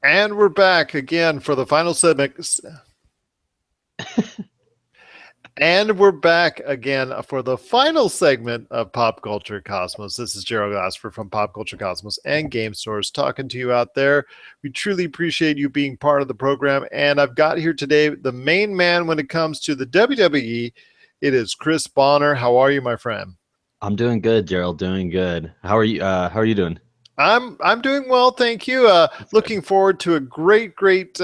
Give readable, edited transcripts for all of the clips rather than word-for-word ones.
And we're back again for the final segment. And we're back again for the final segment of Pop Culture Cosmos. This is Gerald Glassford from Pop Culture Cosmos and Game Source talking to you out there. We truly appreciate you being part of the program. And I've got here today the main man when it comes to the WWE. It is Chris Bahner. How are you, my friend? I'm doing good, Gerald. Doing good. How are you? How are you doing? I'm doing well, thank you. That's good. Looking forward to a great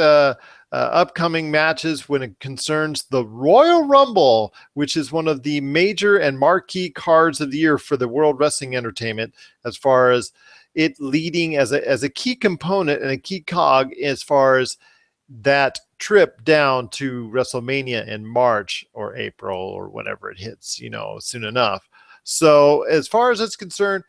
upcoming matches when it concerns the Royal Rumble, which is one of the major and marquee cards of the year for the World Wrestling Entertainment, as far as it leading as a key component and a key cog as far as that trip down to WrestleMania in March or April or whenever it hits, soon enough. So as far as it's concerned,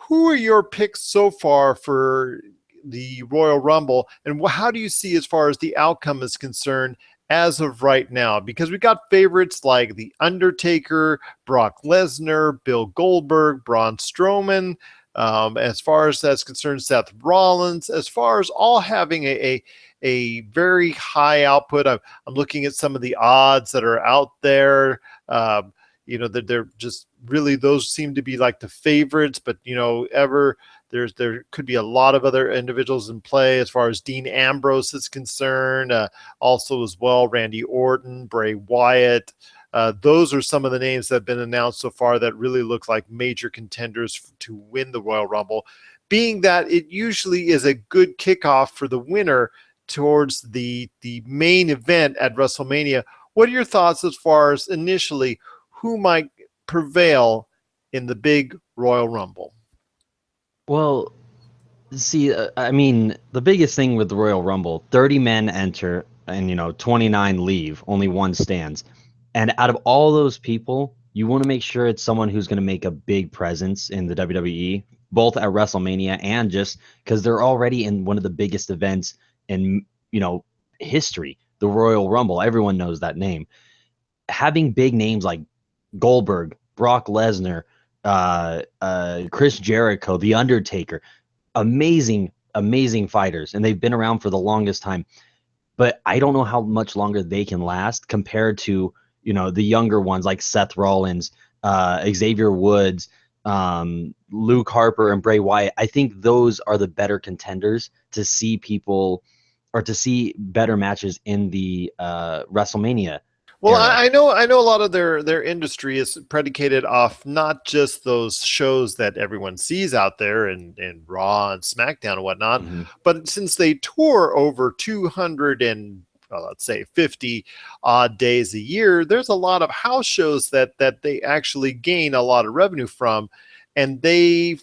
who are your picks so far for the Royal Rumble, and how do you see as far as the outcome is concerned as of right now? Because we got favorites like The Undertaker, Brock Lesnar, Bill Goldberg, Braun Strowman. As far as that's concerned, Seth Rollins, as far as all having a very high output. I'm looking at some of the odds that are out there. That they're just really, those seem to be like the favorites, but there could be a lot of other individuals in play as far as Dean Ambrose is concerned. Also as well, Randy Orton, Bray Wyatt. Those are some of the names that have been announced so far that really look like major contenders to win the Royal Rumble, being that it usually is a good kickoff for the winner towards the main event at WrestleMania. What are your thoughts as far as initially who might prevail in the big Royal Rumble? Well, see, I mean, the biggest thing with the Royal Rumble, 30 men enter and 29 leave, only one stands. And out of all those people, you want to make sure it's someone who's going to make a big presence in the WWE, both at WrestleMania and just because they're already in one of the biggest events in, history, the Royal Rumble. Everyone knows that name. Having big names like Goldberg, Brock Lesnar, Chris Jericho, The Undertaker, amazing, amazing fighters, and they've been around for the longest time. But I don't know how much longer they can last compared to the younger ones like Seth Rollins, Xavier Woods, Luke Harper, and Bray Wyatt. I think those are the better contenders to see people or to see better matches in the WrestleMania Well, era. I know a lot of their industry is predicated off not just those shows that everyone sees out there in Raw and SmackDown and whatnot, Mhm. but since they tour over 200 and let's say 50 odd days a year, there's a lot of house shows that they actually gain a lot of revenue from, and they,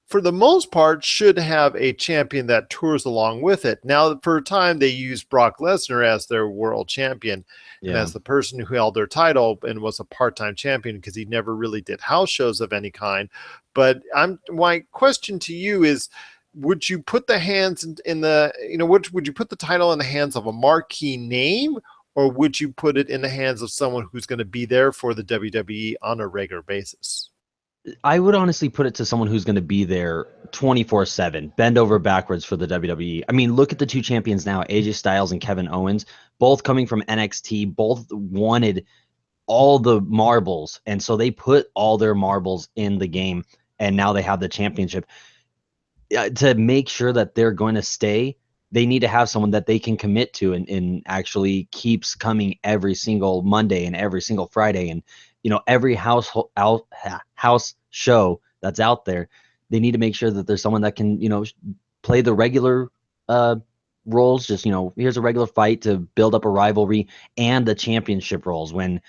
for the most part, should have a champion that tours along with it. Now, for a time, they used Brock Lesnar as their world champion and Yeah. as the person who held their title and was a part-time champion because he never really did house shows of any kind. But my question to you is, would you put the hands in the, would you put the title in the hands of a marquee name, or would you put it in the hands of someone who's going to be there for the WWE on a regular basis? I would honestly put it to someone who's going to be there 24/7, bend over backwards for the WWE. I mean, look at the two champions now, AJ Styles and Kevin Owens, both coming from NXT, both wanted all the marbles, and so they put all their marbles in the game, and now they have the championship. To make sure that they're going to stay, they need to have someone that they can commit to and actually keeps coming every single Monday and every single Friday, and every house show that's out there. They need to make sure that there's someone that can play the regular uh roles, just here's a regular fight to build up a rivalry, and the championship roles when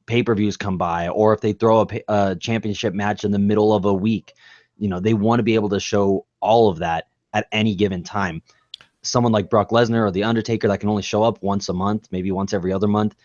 pay-per-views come by, or if they throw a championship match in the middle of a week. They want to be able to show all of that at any given time. Someone like Brock Lesnar or The Undertaker that can only show up once a month, maybe once every other month,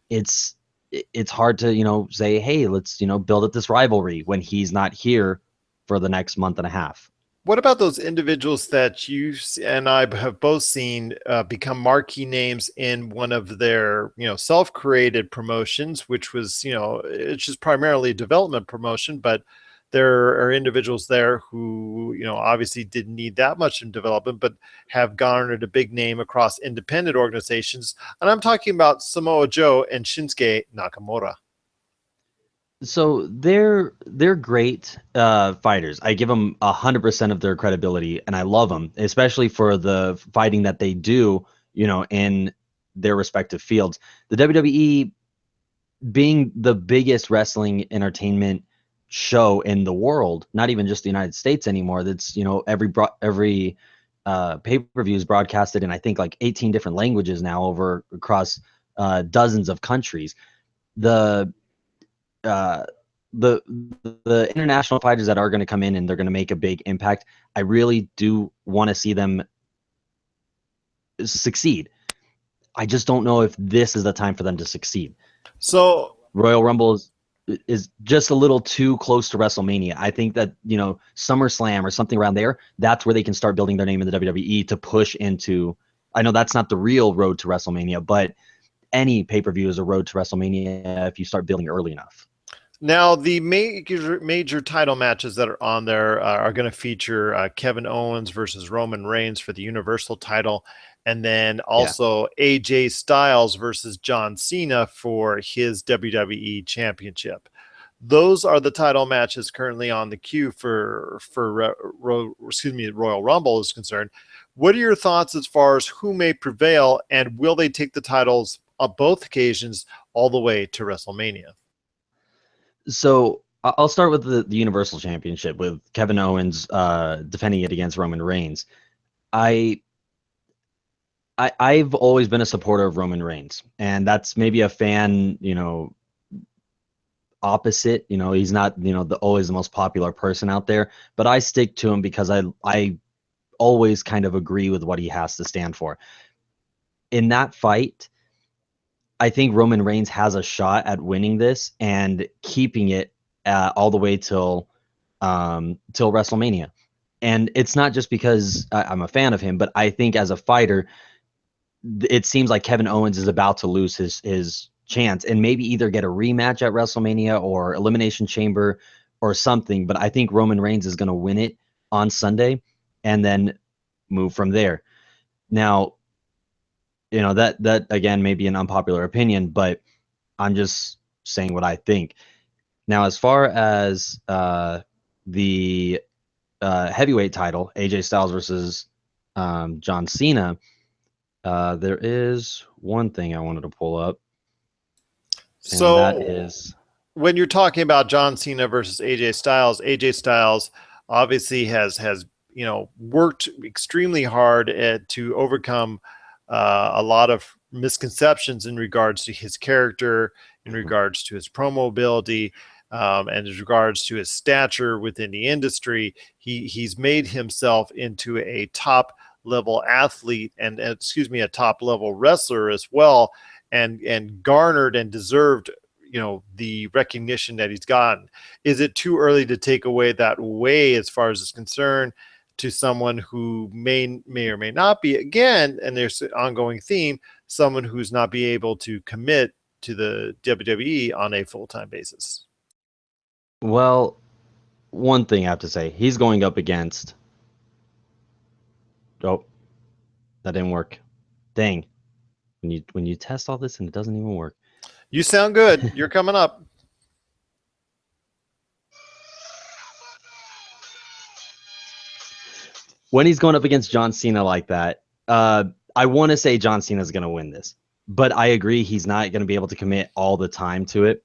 it's it's hard to say, hey, let's build up this rivalry when he's not here for the next month and a half. What about those individuals that you and I have both seen become marquee names in one of their, self-created promotions, which was, it's just primarily a development promotion, but there are individuals there who, obviously didn't need that much in development, but have garnered a big name across independent organizations. And I'm talking about Samoa Joe and Shinsuke Nakamura. So they're great fighters. I give them 100% of their credibility, and I love them, especially for the fighting that they do, in their respective fields. The WWE being the biggest wrestling entertainment show in the world, not even just the United States anymore. That's every pay-per-view is broadcasted in, I think, like 18 different languages now across dozens of countries. The uh, the the international fighters that are going to come in and they're going to make a big impact, I really do want to see them succeed. I just don't know if this is the time for them to succeed. So Royal Rumble is just a little too close to WrestleMania. I think that, SummerSlam or something around there, that's where they can start building their name in the WWE to push into. I know that's not the real road to WrestleMania, but any pay-per-view is a road to WrestleMania if you start building early enough. now the major title matches that are on there are going to feature Kevin Owens versus Roman Reigns for the Universal title, and then also AJ Styles versus John Cena for his WWE Championship. Those are the title matches currently on the queue for Royal Rumble is concerned. What are your thoughts as far as who may prevail, and will they take the titles on both occasions all the way to WrestleMania? So I'll start with the Universal Championship with Kevin Owens defending it against Roman Reigns. I've always been a supporter of Roman Reigns, and that's maybe a fan, opposite. He's not, always the most popular person out there, but I stick to him because I always kind of agree with what he has to stand for. In that fight, I think Roman Reigns has a shot at winning this and keeping it all the way till WrestleMania. And it's not just because I'm a fan of him, but I think as a fighter, it seems like Kevin Owens is about to lose his chance and maybe either get a rematch at WrestleMania or Elimination Chamber or something. But I think Roman Reigns is going to win it on Sunday and then move from there. Now, that again may be an unpopular opinion, but I'm just saying what I think. Now, as far as the heavyweight title, AJ Styles versus John Cena, there is one thing I wanted to pull up. So that is when you're talking about John Cena versus AJ Styles obviously has worked extremely hard to overcome a lot of misconceptions in regards to his character, in regards to his promo ability, and in regards to his stature within the industry. He's made himself into a top level athlete and a top level wrestler as well, and garnered and deserved the recognition that he's gotten. Is it too early to take away that way as far as it's concerned to someone who may or may not be, again, and there's an ongoing theme, someone who's not be able to commit to the WWE on a full-time basis? Well, one thing I have to say, he's going up against. Oh, that didn't work. Dang. When you test all this and it doesn't even work. You sound good. You're coming up. When he's going up against John Cena like that, I want to say John Cena's going to win this, but I agree he's not going to be able to commit all the time to it.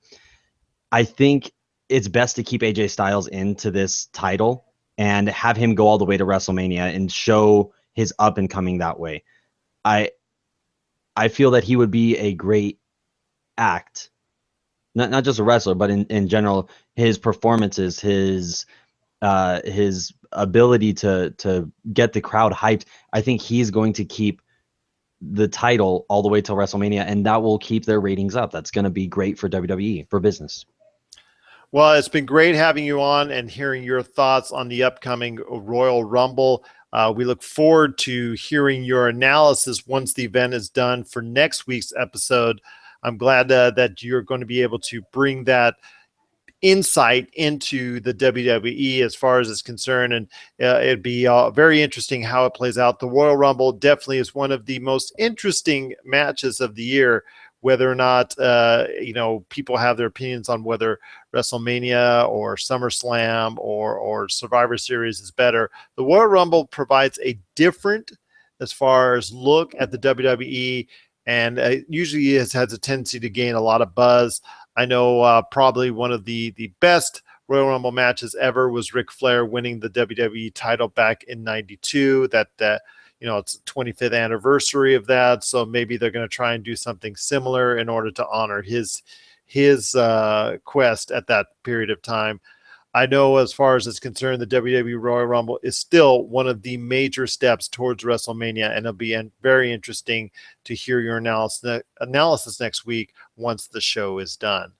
I think it's best to keep AJ Styles into this title and have him go all the way to WrestleMania and show his up and coming that way. I feel that he would be a great act, not just a wrestler, but in general, his performances, his ability to get the crowd hyped. I think he's going to keep the title all the way till WrestleMania, and that will keep their ratings up. That's going to be great for WWE, for business. Well, it's been great having you on and hearing your thoughts on the upcoming Royal Rumble. We look forward to hearing your analysis once the event is done for next week's episode. I'm glad that you're going to be able to bring that insight into the WWE as far as it's concerned, and it'd be very interesting how it plays out. The Royal Rumble definitely is one of the most interesting matches of the year. Whether or not people have their opinions on whether WrestleMania or SummerSlam or Survivor Series is better, the Royal Rumble provides a different, as far as look at the WWE, and usually it has a tendency to gain a lot of buzz. I know probably one of the best Royal Rumble matches ever was Ric Flair winning the WWE title back in '92. It's the 25th anniversary of that, so maybe they're going to try and do something similar in order to honor his quest at that period of time. I know as far as it's concerned, the WWE Royal Rumble is still one of the major steps towards WrestleMania, and it'll be very interesting to hear your analysis next week once the show is done.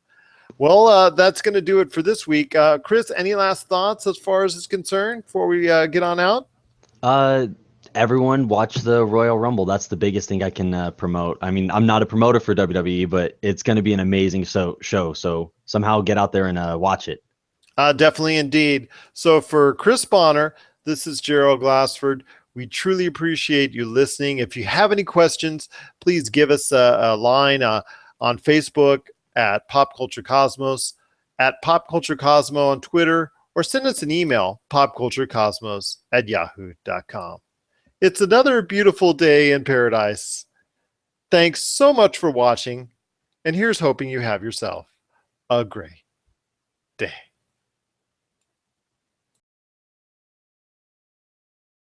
Well, that's going to do it for this week. Chris, any last thoughts as far as it's concerned before we get on out? Everyone watch the Royal Rumble. That's the biggest thing I can promote. I mean, I'm not a promoter for WWE, but it's going to be an amazing show. So somehow get out there and watch it. Definitely indeed. So for Chris Bahner, this is Gerald Glassford. We truly appreciate you listening. If you have any questions, please give us a line on Facebook at Pop Culture Cosmos, at Pop Culture Cosmo on Twitter, or send us an email, popculturecosmos@yahoo.com. It's another beautiful day in paradise. Thanks so much for watching, and here's hoping you have yourself a great day.